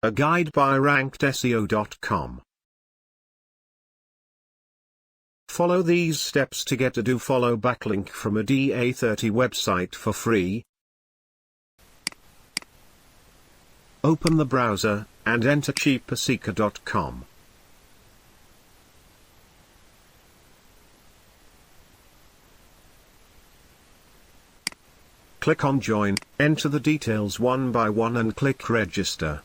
A guide by rankedseo.com. Follow these steps to get a do-follow backlink from a DA30 website for free. Open the browser, and enter cheaperseeker.com. Click on Join, enter the details one by one and click Register.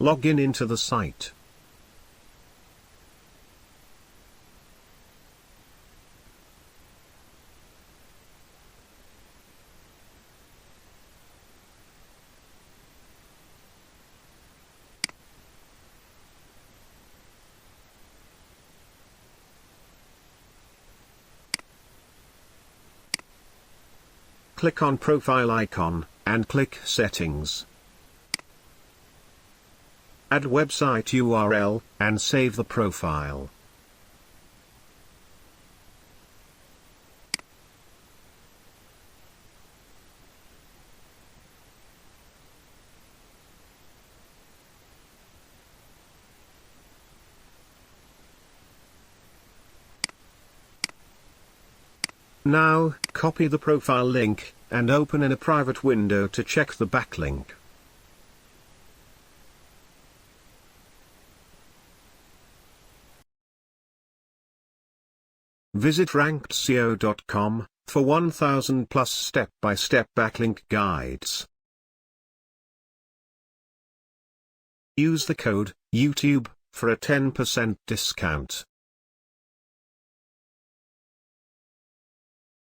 Log in into the site. Click on Profile icon, and click Settings. Add website URL, and save the profile. Now, copy the profile link, and open in a private window to check the backlink. Visit rankedseo.com for 1000 plus step-by-step backlink guides. Use the code YouTube for a 10% discount.